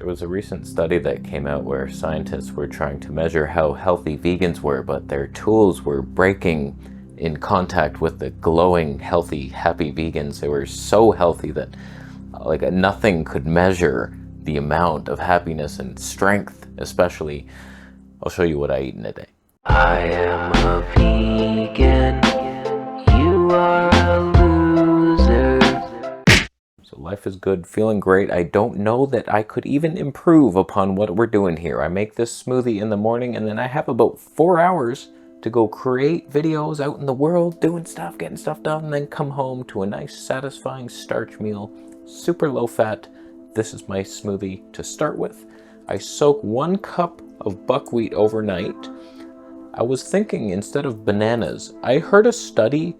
There was a recent study that came out where scientists were trying to measure how healthy vegans were, but their tools were breaking in contact with the glowing, healthy, happy vegans. They were so healthy that like nothing could measure the amount of happiness and strength, especially. I'll show you what I eat in a day. I am a vegan, you are a loser. So life is good, feeling great. I don't know that I could even improve upon what we're doing here. I make this smoothie in the morning and then I have about 4 hours to go create videos out in the world, doing stuff, getting stuff done, and then come home to a nice, satisfying starch meal, super low fat. This is my smoothie to start with. I soak 1 cup of buckwheat overnight. I was thinking instead of bananas, I heard a study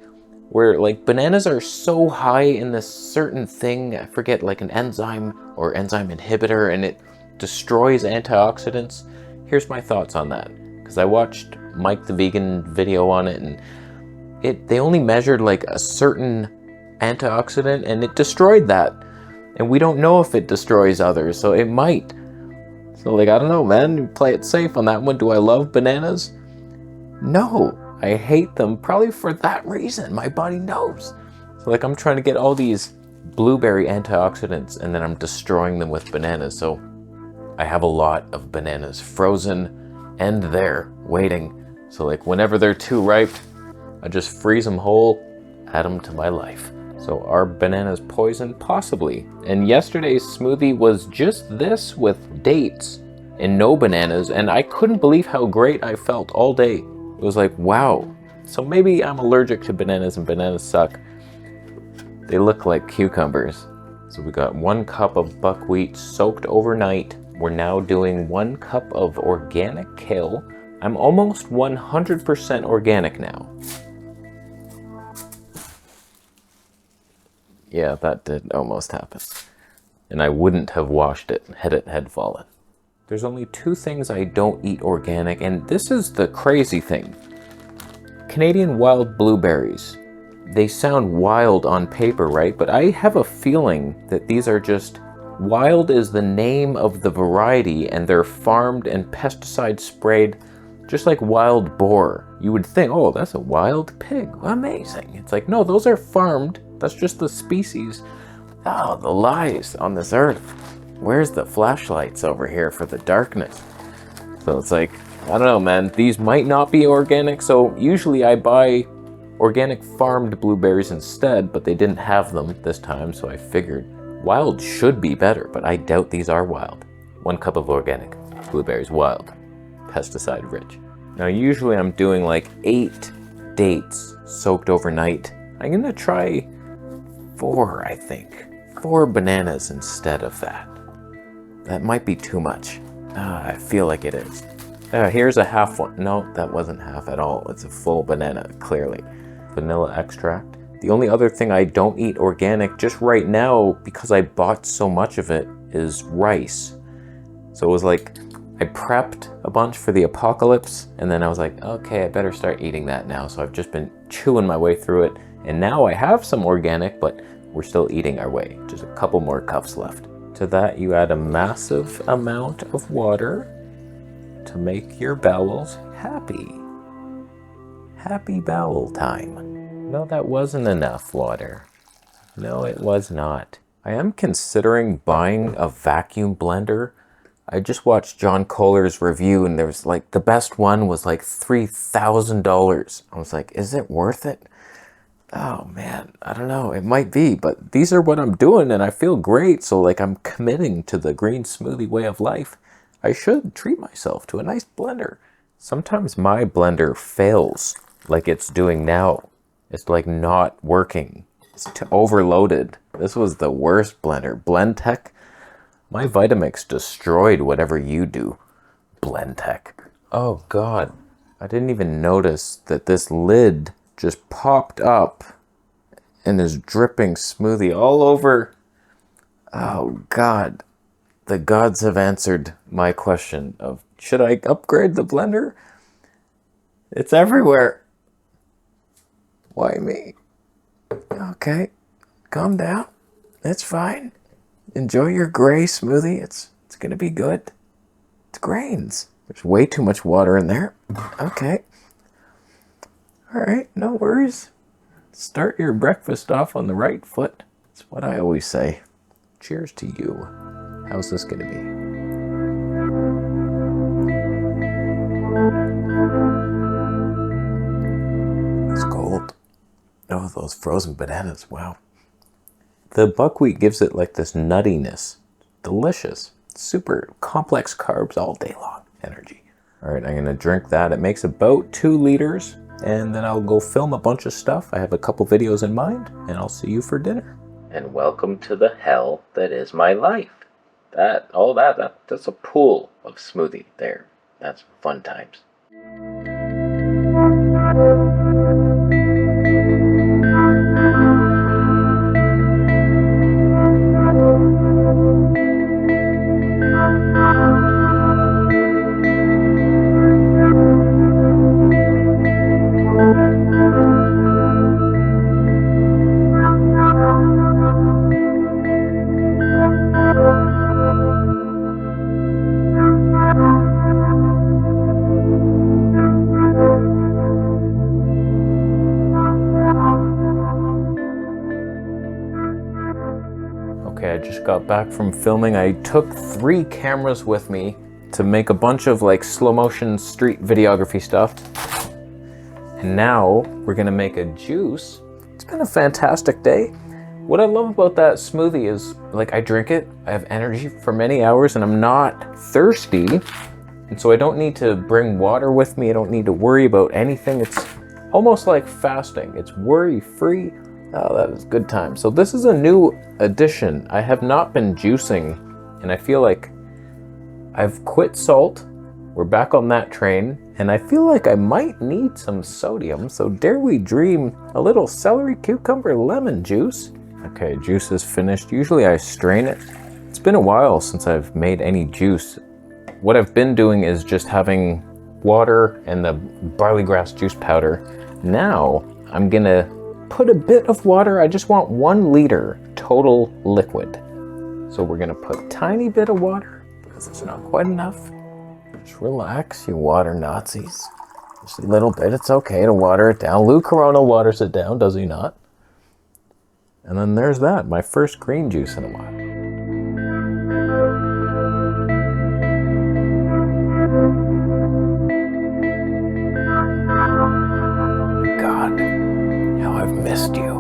where like bananas are so high in this certain thing, I forget, like an enzyme or enzyme inhibitor, and it destroys antioxidants. Here's my thoughts on that, because I watched Mike the Vegan video on it, and they only measured like a certain antioxidant and it destroyed that. And we don't know if it destroys others, so it might. So like, I don't know, man, play it safe on that one. Do I love bananas? No, I hate them probably for that reason. My body knows. So like I'm trying to get all these blueberry antioxidants and then I'm destroying them with bananas. So I have a lot of bananas frozen and there waiting. So like whenever they're too ripe, I just freeze them whole, add them to my life. So are bananas poison? Possibly. And yesterday's smoothie was just this with dates and no bananas, and I couldn't believe how great I felt all day. It was like, wow. So maybe I'm allergic to bananas and bananas suck. They look like cucumbers. So we got 1 cup of buckwheat soaked overnight. We're now doing 1 cup of organic kale. I'm almost 100% organic now. Yeah, that did almost happen. And I wouldn't have washed it had it had fallen. There's only 2 things I don't eat organic, and this is the crazy thing. Canadian wild blueberries. They sound wild on paper, right? But I have a feeling that these are just, wild is the name of the variety, and they're farmed and pesticide sprayed just like wild boar. You would think, oh, that's a wild pig. Amazing. It's like, no, those are farmed. That's just the species. Oh, the lies on this earth. Where's the flashlights over here for the darkness? So it's like, I don't know, man. These might not be organic. So usually I buy organic farmed blueberries instead, but they didn't have them this time. So I figured wild should be better, but I doubt these are wild. 1 cup of organic blueberries, wild, pesticide rich. Now usually I'm doing like 8 dates soaked overnight. I'm gonna try 4, I think. 4 bananas instead of that. That might be too much. I feel like it is. Here's a half one. No, that wasn't half at all. It's a full banana, clearly. Vanilla extract. The only other thing I don't eat organic just right now, because I bought so much of it, is rice. So it was like, I prepped a bunch for the apocalypse, and then I was like, okay, I better start eating that now. So I've just been chewing my way through it, and now I have some organic, but we're still eating our way. Just a couple more cups left. To that, you add a massive amount of water to make your bowels happy. Happy bowel time. No, that wasn't enough water. No, it was not. I am considering buying a vacuum blender. I just watched John Kohler's review and there was like, the best one was like $3,000. I was like, is it worth it? Oh man, I don't know, it might be, but these are what I'm doing and I feel great. So like I'm committing to the green smoothie way of life. I should treat myself to a nice blender. Sometimes my blender fails like it's doing now. It's like not working. It's overloaded. This was the worst blender. Blendtec. My Vitamix destroyed whatever you do, Blendtec. Oh God, I didn't even notice that this lid just popped up and is dripping smoothie all over. Oh God, the gods have answered my question of, should I upgrade the blender? It's everywhere. Why me? Okay, calm down. It's fine. Enjoy your gray smoothie. It's gonna be good. It's grains. There's way too much water in there. Okay. All right, no worries. Start your breakfast off on the right foot. That's what I always say. Cheers to you. How's this gonna be? It's cold. Oh, those frozen bananas, wow. The buckwheat gives it like this nuttiness. Delicious. Super complex carbs all day long. Energy. All right, I'm gonna drink that. It makes about 2 liters, and then I'll go film a bunch of stuff. I have a couple videos in mind, and I'll see you for dinner. And welcome to the hell that is my life. That's a pool of smoothie there. That's fun times. Okay, I just got back from filming. I took 3 cameras with me to make a bunch of like slow motion street videography stuff. And now we're gonna make a juice. It's been a fantastic day. What I love about that smoothie is like I drink it, I have energy for many hours and I'm not thirsty. And so I don't need to bring water with me. I don't need to worry about anything. It's almost like fasting. It's worry-free. Oh, that is good time. So this is a new addition. I have not been juicing, and I feel like I've quit salt. We're back on that train, and I feel like I might need some sodium. So dare we dream a little celery, cucumber, lemon juice. Okay, juice is finished. Usually I strain it. It's been a while since I've made any juice. What I've been doing is just having water and the barley grass juice powder. Now I'm gonna put a bit of water. I just want 1 liter total liquid. So we're gonna put a tiny bit of water because it's not quite enough. Just relax, you water Nazis. Just a little bit, it's okay to water it down. Lou Corona waters it down, does he not? And then there's that, my first green juice in a while. God, how I've missed you.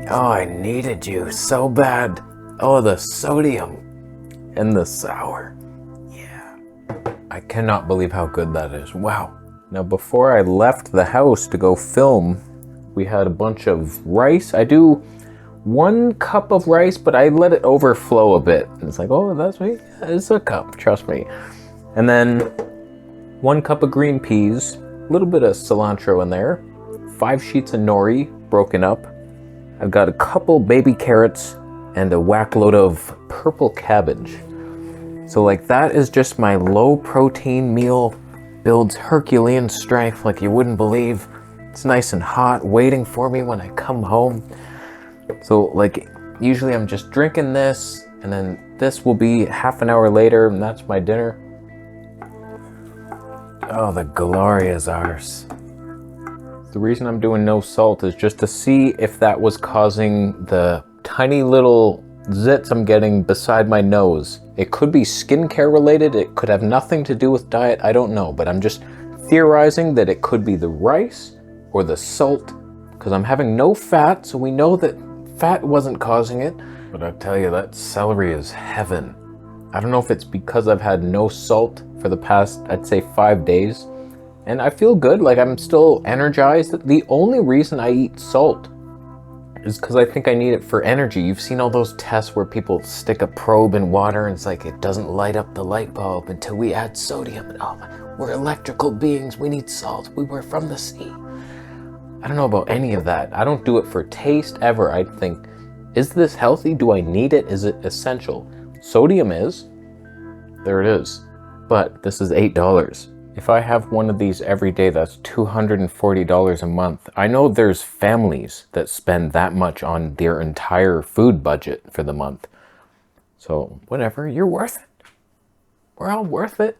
Oh, I needed you so bad. Oh, the sodium and the sour. Yeah. I cannot believe how good that is. Wow. Now, before I left the house to go film, we had a bunch of rice. I do 1 cup of rice, but I let it overflow a bit. And it's like, oh, that's me. It's a cup, trust me. And then 1 cup of green peas, a little bit of cilantro in there, 5 sheets of nori broken up. I've got a couple baby carrots and a whack load of purple cabbage. So like that is just my low protein meal, builds Herculean strength like you wouldn't believe. It's nice and hot waiting for me when I come home. So like usually I'm just drinking this and then this will be half an hour later and that's my dinner. Oh, the glory is ours. The reason I'm doing no salt is just to see if that was causing the tiny little zits I'm getting beside my nose. It could be skincare related. It could have nothing to do with diet. I don't know, but I'm just theorizing that it could be the rice or the salt because I'm having no fat. So we know that fat wasn't causing it. But I tell you, that celery is heaven. I don't know if it's because I've had no salt for the past, I'd say 5 days. And I feel good, like I'm still energized. The only reason I eat salt is because I think I need it for energy. You've seen all those tests where people stick a probe in water and it's like it doesn't light up the light bulb until we add sodium. And oh, we're electrical beings, we need salt. We were from the sea. I don't know about any of that. I don't do it for taste ever. I think, is this healthy? Do I need it? Is it essential? Sodium is. There it is. But this is $8. If I have one of these every day, that's $240 a month. I know there's families that spend that much on their entire food budget for the month. So whatever, you're worth it. we're all worth it.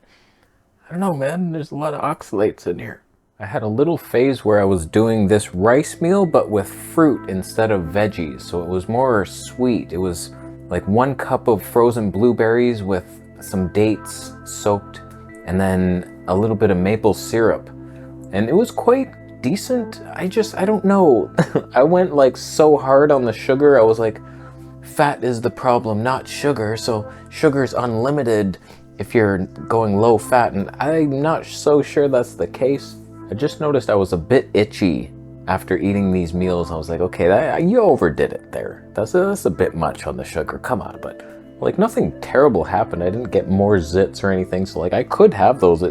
I don't know, man. There's a lot of oxalates in here. I had a little phase where I was doing this rice meal, but with fruit instead of veggies. So it was more sweet. It was like 1 cup of frozen blueberries with some dates soaked, and then a little bit of maple syrup. And it was quite decent. I don't know. I went like so hard on the sugar. I was like, fat is the problem, not sugar. So sugar's unlimited if you're going low fat. And I'm not so sure that's the case. I just noticed I was a bit itchy after eating these meals. I was like, okay, you overdid it there. That's a bit much on the sugar. Come on, but like nothing terrible happened. I didn't get more zits or anything. So like I could have those.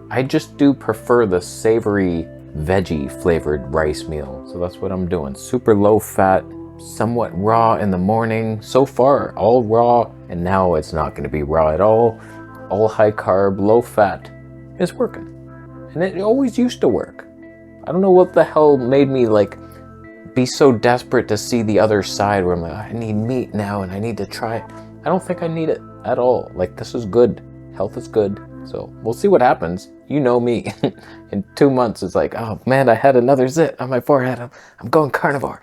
I just do prefer the savory veggie flavored rice meal. So that's what I'm doing. Super low fat, somewhat raw in the morning. So far, all raw, and now it's not going to be raw at all. All high carb, low fat is working. And it always used to work. I don't know what the hell made me like be so desperate to see the other side where I'm like, I need meat now and I need to try it. I don't think I need it at all. Like, this is good. Health is good. So we'll see what happens. You know me. In 2 months, it's like, oh man, I had another zit on my forehead. I'm going carnivore.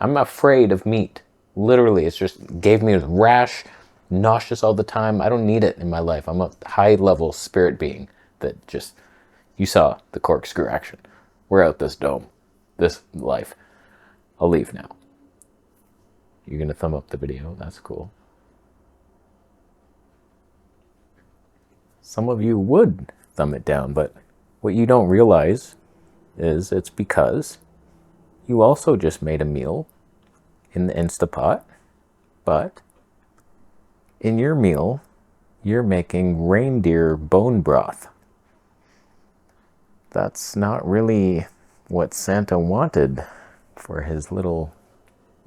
I'm afraid of meat. Literally, it's just gave me a rash, nauseous all the time. I don't need it in my life. I'm a high-level spirit being that just... You saw the corkscrew action. We're out this dome, this life. I'll leave now. You're going to thumb up the video. That's cool. Some of you would thumb it down, but what you don't realize is it's because you also just made a meal in the Instapot, but in your meal, you're making reindeer bone broth. That's not really what Santa wanted for his little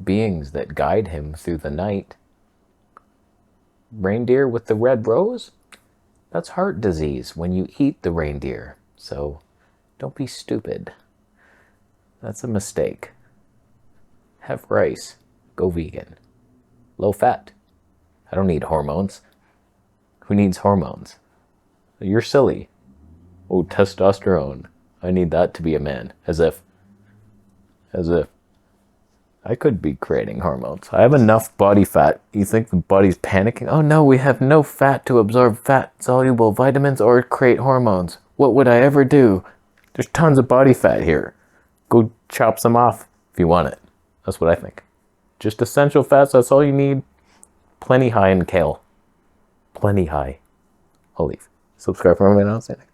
beings that guide him through the night. Reindeer with the red rose? That's heart disease when you eat the reindeer. So don't be stupid. That's a mistake. Have rice. Go vegan. Low fat. I don't need hormones. Who needs hormones? You're silly. Oh, testosterone. I need that to be a man. As if I could be creating hormones. I have enough body fat. You think the body's panicking? Oh no, we have no fat to absorb fat-soluble vitamins or create hormones. What would I ever do? There's tons of body fat here. Go chop some off if you want it. That's what I think. Just essential fats, that's all you need. Plenty high in kale. Plenty high. I'll leave. Subscribe for more, and I'll say next.